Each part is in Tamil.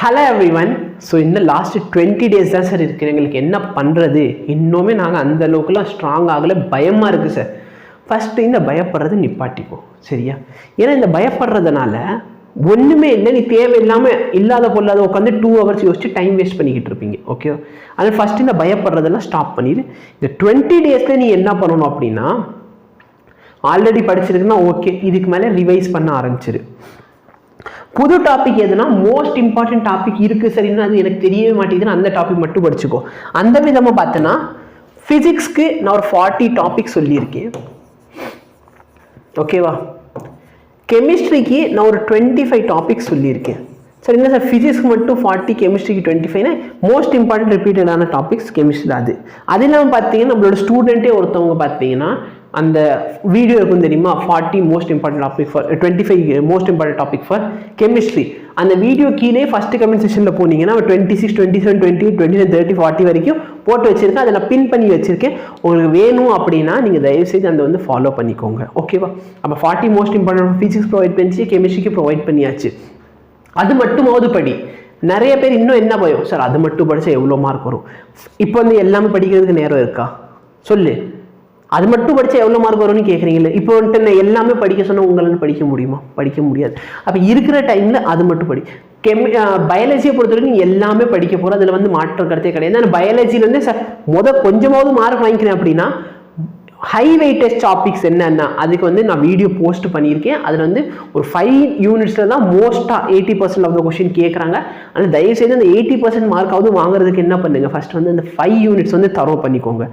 Hello everyone. So in the last 20 days தான் சார் இருக்கு எங்களுக்கு என்ன பண்றது இன்னுமே நாங்க அந்த அளவுக்குலாம் ஸ்ட்ராங் ஆகல பயமா இருக்கு சார் ஃபர்ஸ்ட் இந்த பயப்படுறது நிப்பாட்டிக்கோ சரியா ஏன்னா இந்த பயப்படுறதனால ஒண்ணுமே இல்லை நீ தேவையில்லாம இல்லாத பொல்லாத உட்காந்து 2 hours யோசிச்சு டைம் வேஸ்ட் பண்ணிக்கிட்டு இருப்பீங்க ஓகே அதனால ஃபர்ஸ்ட் இந்த பயப்படுறதெல்லாம் ஸ்டாப் பண்ணிடு இந்த 20 டேஸ்ல நீ என்ன பண்ணணும் அப்படின்னா ஆல்ரெடி படிச்சிருக்குன்னா ஓகே இதுக்கு மேல ரிவைஸ் பண்ண ஆரம்பிச்சிரு புது டாபிக் எதுனா மோஸ்ட் இம்பார்ட்டன்ட் டாபிக் இருக்கு சரின்னா அது எனக்கு தெரியவே மாட்டேங்குதுன்னா அந்த டாபிக் மட்டும் படிச்சுக்கோ அந்த விதமா பார்த்தனா பிசிக்ஸ்க்கு நான் ஒரு 40 டாபிக் சொல்லியிருக்கேன் ஓகேவா கெமிஸ்ட்ரிக்கு நான் ஒரு 25 டாபிக் சொல்லியிருக்கேன் சரி என்ன சார் பிசிக்ஸ்க்கு மட்டும் 40 கெமிஸ்ட்ரிக்கு 25னா மோஸ்ட் இம்பார்ட்டன்ட் ரிப்பீட்டடான டாபிக்ஸ் கெமிஸ்ட்ரி அது இல்லாமல் பார்த்தீங்கன்னா நம்மளோட ஸ்டூடெண்ட்டே ஒருத்தவங்க பார்த்தீங்கன்னா அந்த வீடியோ இருக்கும் தெரியுமா 40 most important topic for 25 most important topic for chemistry அந்த வீடியோ கீழே ஃபர்ஸ்ட் கமெண்ட் செக்ஷனில் போனீங்கன்னா 26 27 28 29 30 40 வரைக்கும் போட்டு வச்சிருக்கேன் அதை நான் பின் பண்ணி வச்சிருக்கேன் உங்களுக்கு வேணும் அப்படின்னா நீங்கள் தயவுசெய்து அந்த வந்து ஃபாலோ பண்ணிக்கோங்க ஓகேவா அப்போ 40 மோஸ்ட் இம்பார்ட்டன்ட் ஃபிசிக்ஸ் ப்ரொவைட் பண்ணிச்சு கெமிஸ்ட்ரிக்கு ப்ரொவைட் பண்ணியாச்சு அது மட்டுமாவது படி நிறைய பேர் இன்னும் என்ன பயம் சார் அது மட்டும் படித்தா எவ்வளோ மார்க் வரும் இப்போ வந்து எல்லாமே படிக்கிறதுக்கு நேரம் இருக்கா சொல்லு அது மட்டும் படித்தா எவ்வளோ மார்க் வரும்னு கேட்குறீங்களே இப்போ வந்துட்டு நான் எல்லாமே படிக்க சொன்னால் உங்களால் படிக்க முடியுமா படிக்க முடியாது அப்போ இருக்கிற டைமில் அது மட்டும் படி பயாலஜியை பொறுத்த வரைக்கும் எல்லாமே படிக்க போகிறோம் அதில் வந்து மாற்றம் கருத்தே கிடையாது ஆனால் பயாலஜியில் வந்து சார் கொஞ்சமாவது மார்க் வாங்கிக்கிறேன் அப்படின்னா ஹை வெயிட்டேஜ் டாபிக்ஸ் என்னென்னா அதுக்கு வந்து நான் வீடியோ போஸ்ட் பண்ணியிருக்கேன் அதில் வந்து ஒரு 5 யூனிட்ஸில் தான் மோஸ்ட்டாக 80% ஆஃப் த கொஸ்டின் கேட்குறாங்க ஆனால் தயவுசெய்து அந்த 80% மார்க்காவது வாங்குறதுக்கு என்ன பண்ணுங்கள் ஃபர்ஸ்ட் வந்து அந்த 5 யூனிட்ஸ் வந்து தரவு பண்ணிக்கோங்க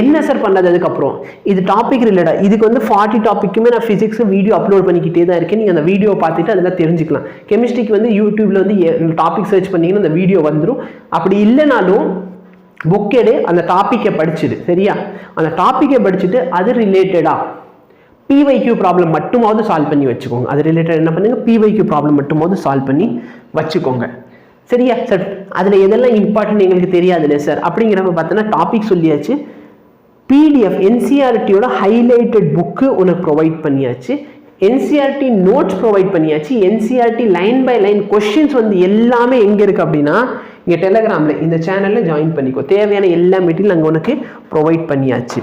என்ன சார் பண்ணது அதுக்கப்புறம் இது டாபிக் ரிலேட்டட் இதுக்கு வந்து 40 டாப்பிக்குமே நான் ஃபிசிக்ஸ் வீடியோ அப்லோட் பண்ணிக்கிட்டே தான் இருக்கேன் நீங்கள் அந்த வீடியோ பார்த்துட்டு அதெல்லாம் தெரிஞ்சுக்கலாம் கெமிஸ்ட்ரிக்கு வந்து யூடியூப்ல வந்து டாபிக் சர்ச் பண்ணிங்கன்னா அந்த வீடியோ வந்துடும் அப்படி இல்லைனாலும் புக் எடு அந்த டாப்பிக்கை படிச்சுடு சரியா அந்த டாப்பிக்கை படிச்சுட்டு அது ரிலேட்டடாக PYQ ப்ராப்ளம் மட்டுமாவது சால்வ் பண்ணி வச்சுக்கோங்க அது ரிலேட்டட் என்ன பண்ணுங்க PYQ ப்ராப்ளம் மட்டுமாவது சால்வ் பண்ணி வச்சுக்கோங்க சரியா சார் அதில் எதெல்லாம் இம்பார்ட்டன்ட் எங்களுக்கு தெரியாதுல்ல சார் அப்படிங்கிறப்ப பார்த்தோன்னா டாபிக் சொல்லியாச்சு PDF NCERTயோட ஹைலைட்டட் புக்கு உனக்கு ப்ரொவைட் பண்ணியாச்சு NCERT நோட்ஸ் ப்ரொவைட் பண்ணியாச்சு NCERT line by line questions வந்து எல்லாமே எங்கே இருக்குது அப்படின்னா இங்கே டெலகிராமில் இந்த சேனலில் ஜாயின் பண்ணிக்கோ தேவையான எல்லா மெட்டீரியல் அங்கே உனக்கு ப்ரொவைட் பண்ணியாச்சு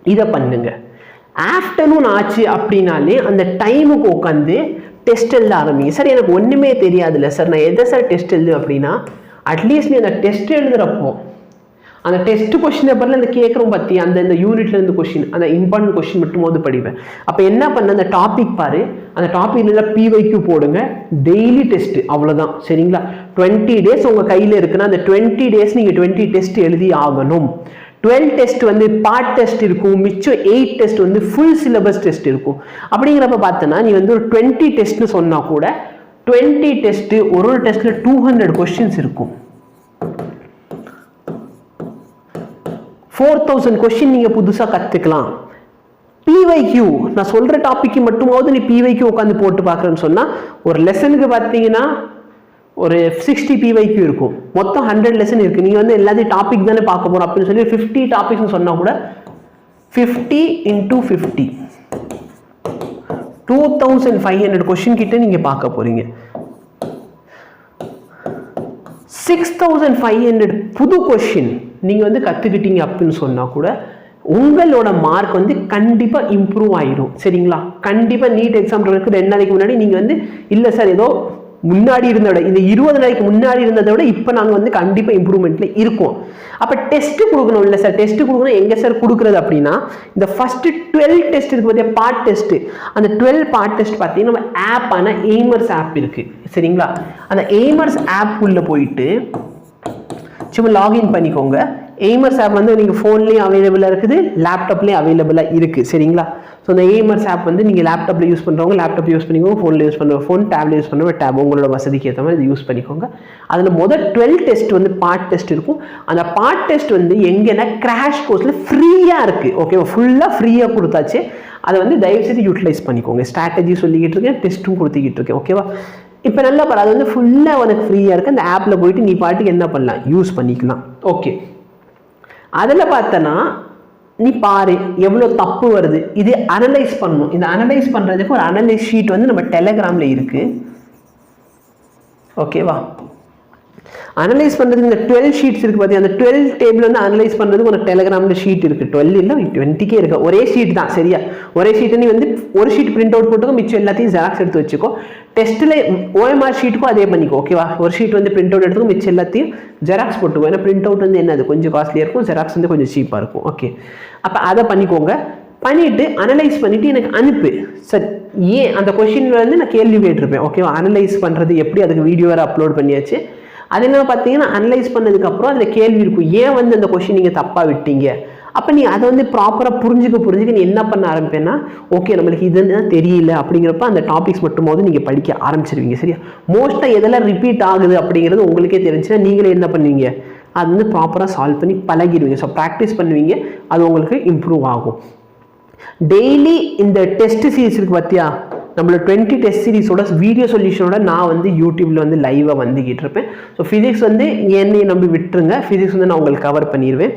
இதை பண்ணுங்க ஆஃப்டர்நூன் ஆச்சு அப்படின்னாலே அந்த டைமுக்கு உட்காந்து டெஸ்ட் எழுத ஆரம்பிங்க சார் எனக்கு ஒன்றுமே தெரியாதுல்ல சார் நான் எதை சார் டெஸ்ட் எழுது அப்படின்னா அட்லீஸ்ட் நீ அந்த டெஸ்ட் எழுதுகிறப்போ அந்த டெஸ்ட் கொஸ்டின் பேப்பரில் அந்த கேட்குறோம் பற்றி அந்த யூனிட்ல இருந்து கொஸ்டின் அந்த இம்பார்ட்டன்ட் கொஸ்டின் மட்டுமாவது படிப்பேன் அப்போ என்ன பண்ண அந்த டாபிக் பாரு அந்த டாபிக்ல PYQ போடுங்க டெய்லி டெஸ்ட் அவ்வளோதான் சரிங்களா 20 டேஸ் உங்கள் கையில் இருக்குன்னா அந்த 20 டேஸ் நீங்கள் 20 டெஸ்ட் எழுதி ஆகணும் 12 டெஸ்ட் வந்து பார்ட் டெஸ்ட் இருக்கும் மிச்சம் 8 டெஸ்ட் வந்து ஃபுல் சிலபஸ் டெஸ்ட் இருக்கும் அப்படிங்கிறப்ப பார்த்தோன்னா நீ வந்து ஒரு 20 டெஸ்ட்னு சொன்னால் கூட 20 டெஸ்ட் ஒரு டெஸ்ட்டில் 200 கொஸ்டின்ஸ் இருக்கும் 4000 கொஸ்டின் நீங்கள் புதுசாக கற்றுக்கலாம் PYQ நான் சொல்கிற டாப்பிக்கு மட்டுமாவது நீ PYQ உட்காந்து போட்டு பார்க்குறேன்னு சொன்னால் ஒரு லெசனுக்கு பார்த்தீங்கன்னா ஒரு 60 PYQ இருக்கும் மொத்தம் 100 லெசன் இருக்குது நீங்கள் வந்து எல்லாத்தையும் டாபிக் தானே பார்க்க போகிறோம் அப்படின்னு சொல்லி 50 டாபிக்ஸ்னு சொன்னால் கூட 50 × 50 2500 கொஸ்டின் கிட்ட நீங்கள் பார்க்க போகிறீங்க 6500 புது கொஸ்டின் நீங்கள் வந்து கற்றுக்கிட்டீங்க அப்படின்னு சொன்னால் கூட உங்களோட மார்க் வந்து கண்டிப்பாக இம்ப்ரூவ் ஆயிடும் சரிங்களா கண்டிப்பாக நீட் எக்ஸாம் 2 நாளைக்கு முன்னாடி நீங்கள் வந்து இல்லை சார் ஏதோ முன்னாடி இருந்ததை விட இந்த 20 நாளைக்கு முன்னாடி இருந்ததை விட இப்போ நாங்கள் வந்து கண்டிப்பாக இம்ப்ரூவ்மெண்ட்டில் இருக்கோம் அப்போ டெஸ்ட்டு கொடுக்கணும் இல்லை சார் டெஸ்ட்டு கொடுக்கணும் எங்கே சார் கொடுக்குறது அப்படின்னா இந்த ஃபஸ்ட்டு 12 டெஸ்ட் இருக்கு பார்த்தியா பார்ட் டெஸ்ட்டு அந்த 12 பார்ட் டெஸ்ட் பார்த்தீங்கன்னா நம்ம ஆப்பான எய்மர்ஸ் ஆப் இருக்குது சரிங்களா அந்த எய்மர்ஸ் ஆப் உள்ள போயிட்டு சும்மா லாகின் பண்ணிக்கோங்க எய்மர்ஸ் ஆப் வந்து நீங்கள் ஃபோன்லேயும் அவைலபிளாக இருக்குது லேப்டாப்லேயும் அவைலபிளாக இருக்குது சரிங்களா ஸோ அந்த எய்மர்ஸ் ஆப் வந்து நீங்கள் லேப்டாப்பில் யூஸ் பண்ணுறவங்க லேப்டாப் யூஸ் பண்ணிக்கோங்க ஃபோனில் யூஸ் பண்ணுறவங்க ஃபோன் டேப்ல யூஸ் பண்ணுறவங்க டேப் உங்களோட வசதிக்கு ஏற்ற மாதிரி யூஸ் பண்ணிக்கோங்க அதில் முதல் 12 டெஸ்ட் வந்து பார்ட் டெஸ்ட் இருக்கும் அந்த பார்ட் டெஸ்ட் வந்து எங்கன்னா கிராஷ் கோர்ஸில் ஃப்ரீயாக இருக்குது ஓகேவா ஃபுல்லாக ஃப்ரீயாக கொடுத்தாச்சு அதை வந்து தயவுசெய்து யூட்டிலைஸ் பண்ணிக்கோங்க ஸ்ட்ராட்டஜி சொல்லிக்கிட்டு இருக்கேன் டெஸ்ட்டும் கொடுத்துக்கிட்டு இருக்கேன் ஓகேவா இப்போ நல்லா பாரு அது வந்து ஃபுல்லாக உனக்கு ஃப்ரீயாக இருக்குது அந்த ஆப்பில் போயிட்டு நீ பாட்டுக்கு என்ன பண்ணலாம் யூஸ் பண்ணிக்கலாம் ஓகே அதில் பார்த்தனா நீ பாரு எவ்வளோ தப்பு வருது இது அனலைஸ் பண்ணணும் இந்த அனலைஸ் பண்ணுறதுக்கு ஒரு அனலைஸ் ஷீட் வந்து நம்ம டெலகிராமில் இருக்குது ஓகேவா அனலைஸ் பண்ணுறதுக்கு இந்த 12 ஷீட்ஸ் இருக்குது பார்த்தியா, அந்த 12 டேபிள் வந்து அனலைஸ் பண்ணுறதுக்கு உனக்கு டெலகிராமில் ஷீட் இருக்குது. 12 இல்லை 20 இருக்கு. ஒரே ஷீட் தான் சரியா, ஒரே ஷீட்டை நீ வந்து ஒரு ஷீட் பிரிண்ட் அவுட் போட்டுக்கோ, மிச்சம் எல்லாத்தையும் ஜெராக்ஸ் எடுத்து வச்சுக்கோ. டெஸ்ட்டில் OMR ஷீட்டுக்கும் அதே பண்ணிக்கோ ஓகேவா. ஒரு ஷீட் வந்து பிரிண்ட் அவுட் எடுத்துக்கோ, மிச்சம் எல்லாத்தையும் ஜெராக்ஸ் போட்டுக்கோ. ஏன்னா பிரிண்ட் அவுட் வந்து என்னது கொஞ்சம் காஸ்ட்லியாக இருக்கும், ஜெராக்ஸ் வந்து கொஞ்சம் சீப்பாக இருக்கும். ஓகே, அப்போ அதை பண்ணிக்கோங்க. பண்ணிவிட்டு அனலைஸ் பண்ணிவிட்டு எனக்கு அனுப்பு. சரி, ஏன் அந்த கொஷினில் வந்து நான் கேள்வி கேட்டிருப்பேன் ஓகேவா. அனலைஸ் பண்ணுறது எப்படி, அதுக்கு வீடியோ வேறு அப்லோட் பண்ணியாச்சு. அது என்ன பார்த்தீங்கன்னா அனலைஸ் பண்ணதுக்கப்புறம் அதில் கேள்வி இருக்கும், ஏன் வந்து அந்த கொஷின் நீங்கள் தப்பாக விட்டீங்க. அப்போ நீ அதை வந்து ப்ராப்பராக புரிஞ்சுக்க நீ என்ன பண்ண ஆரம்பிப்பேன்னா, ஓகே நம்மளுக்கு இதுதான் தெரியல அப்படிங்கிறப்ப அந்த டாபிக்ஸ் மட்டுமாவது நீங்கள் படிக்க ஆரம்பிச்சிருவீங்க சரியா. மோஸ்ட்டாக எதெல்லாம் ரிப்பீட் ஆகுது அப்படிங்கிறது உங்களுக்கே தெரிஞ்சுன்னா நீங்களே என்ன பண்ணுவீங்க, அது வந்து ப்ராப்பராக சால்வ் பண்ணி பழகிடுவீங்க. ஸோ ப்ராக்டிஸ் பண்ணுவீங்க, அது உங்களுக்கு இம்ப்ரூவ் ஆகும். டெய்லி இந்த டெஸ்ட் சீரிஸ் இருக்குது பார்த்தியா, நம்மளோட 20 டெஸ்ட் சீரிஸோட வீடியோ சொல்யூஷனோட நான் வந்து யூடியூப்ல வந்து லைவாக வந்துக்கிட்டு இருப்பேன். ஸோ ஃபிசிக்ஸ் வந்து என்னையை நம்பி விட்டுருங்க, ஃபிசிக்ஸ் வந்து நான் உங்களுக்கு கவர் பண்ணிடுவேன்.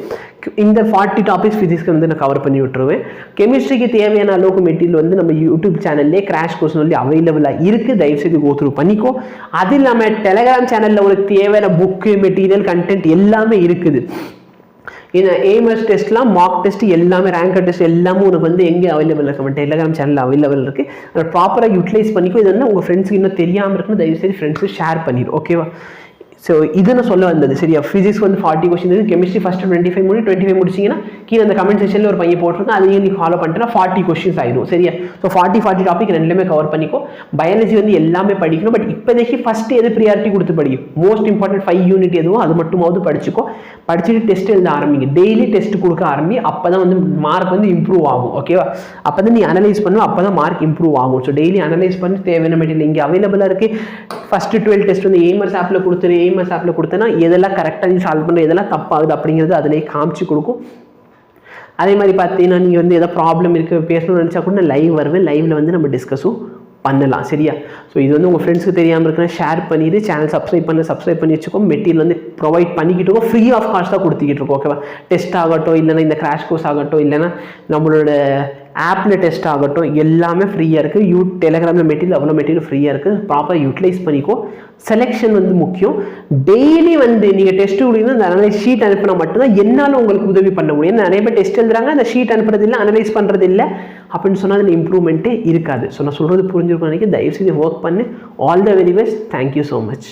இந்த 40 டாபிக்ஸ் ஃபிசிக்ஸ்க்கு வந்து நான் கவர் பண்ணி விட்டுருவேன். கெமிஸ்ட்ரிக்கு தேவையான அளவுக்கு மெட்டீரியல் வந்து நம்ம யூடியூப் சேனல்லே கிராஷ் கோர்ஸ் சொல்லி அவைலபிளாக இருக்குது, தயவுசெய்து கோ த்ரூ பண்ணிக்கோ. அது இல்லாமல் டெலகிராம் சேனலில் உங்களுக்கு தேவையான புக்கு மெட்டீரியல் கண்டென்ட் எல்லாமே இருக்குது. இந்த ஏஎம்எஸ் டெஸ்ட்லாம் மார்க் டெஸ்ட் எல்லாமே ரேங்கர் டெஸ்ட் எல்லாமே உனக்கு வந்து எங்கே அவைலபிள் இருக்கு, நம்ம டெலிகிராம் சேனலில் அவைலபிள் இருக்குது. அதை ப்ராப்பராக யூட்டிலைஸ் பண்ணிக்கோ. இது வந்து உங்கள் ஃப்ரெண்ட்ஸுக்கு இன்னும் தெரியாமல் இருக்குன்னு தயவுசெய்து ஃப்ரெண்ட்ஸுக்கு ஷேர் பண்ணிடும் ஓகேவா. ஸோ இது நான் சொல்ல வந்தது சரியா. ஃபிசிக்ஸ் வந்து 40 கொஸ்டின் இருக்குது, கெமிஸ்ட்ரி ஃபஸ்ட்டு 25 முடிச்சிங்கன்னா கீழே அந்த கமெண்ட் செக்ஷனில் ஒரு பையன் போட்டிருக்கேன், அதையும் நீ ஃபாலோ பண்ணிட்டுனா 40 கொஸ்டின்ஸ் ஆகிடும் சரியா. ஸோ 40 டாபிக் ரெண்டுமே கவர் பண்ணிக்கோ. பயாலஜி வந்து எல்லாமே படிக்கணும், பட் இப்போதைக்கு ஃபஸ்ட்டு எது ப்ரியாரிட்டி கொடுத்து படிக்கும், மோஸ்ட் இம்பார்ட்டன்ட் 5 யூனிட் எதுவும் அது மட்டுமாவது படிச்சுக்கோ. படிச்சுட்டு டெஸ்ட் எழுத ஆரம்பிங்க, டெய்லி டெஸ்ட் கொடுக்க ஆரம்பி. அப்போ தான் வந்து மார்க் வந்து இம்ப்ரூவ் ஆகும் ஓகேவா. அப்போ தான் நீ அனலைஸ் பண்ணுவோம், அப்போ தான் மார்க் இம்ப்ரூவ் ஆகும். ஸோ டெய்லி அனலைஸ் பண்ணி தேவையான மெட்டீரியல் இங்கே அவைலபிளாக இருக்குது. ஃபஸ்ட்டு 12 டெஸ்ட் வந்து ஏஎம்எஸ் ஆப்பில் கொடுத்துரு. ஏஎம்எஸ் ஆப்பில் கொடுத்தனா எதெல்லாம் கரெக்டாக நீ சால்வ் பண்ணுற, எதெல்லாம் தப்பாகுது அப்படிங்கிறது அதிலே காமிச்சு கொடுக்கும். அதே மாதிரி பார்த்தீங்கன்னா நீங்கள் வந்து எதாவது ப்ராப்ளம் இருக்குது பேசணும்னு நினச்சா கூட நான் லைவ் வருவேன், லைவில் வந்து நம்ம டிஸ்கஸும் பண்ணலாம் சரியா. ஸோ இது வந்து உங்கள் ஃப்ரெண்ட்ஸுக்கு தெரியாமல் இருக்குன்னா ஷேர் பண்ணிவிட்டு சேனல் சப்ஸ்கிரைப் பண்ணி வச்சுக்கோ. மெட்டீரியல் வந்து ப்ரொவைட் பண்ணிக்கிட்டு இருக்கோம், ஃப்ரீ ஆஃப் காஸ்ட் தான் கொடுத்துக்கிட்டு இருக்கோம் ஓகேவா. டெஸ்ட் ஆகட்டும், இல்லைனா இந்த கிராஷ் கோர்ஸ் ஆகட்டும், இல்லைனா நம்மளோட ஆப்பில் டெஸ்ட் ஆகட்டும், எல்லாமே ஃப்ரீயாக இருக்குது. டெலிகிராமில் மெட்டீரியல் அவ்வளோ மெட்டீரியல் ஃப்ரீயாக இருக்குது, ப்ராப்பராக யூட்டிலைஸ் பண்ணிக்கோ. செலெக்ஷன் வந்து முக்கியம். டெய்லி வந்து நீங்கள் டெஸ்ட் கொடுத்தீங்கன்னா அந்த அனலைஸ் ஷீட் அனுப்பினா மட்டும்தான் என்னால் உங்களுக்கு உதவி பண்ண முடியும். நிறைய பேர் டெஸ்ட் எழுதுறாங்க, அந்த ஷீட் அனுப்புறது இல்லை, அனலைஸ் பண்ணுறது இல்லை அப்படின்னு சொன்னால் அதில் இம்ப்ரூவ்மெண்ட்டே இருக்காது. ஸோ நான் சொல்கிறது புரிஞ்சிருக்கோம் நினைக்கிறேன். தயவுசெய்து ஒர்க் பண்ணு. All the very best. Thank you so much.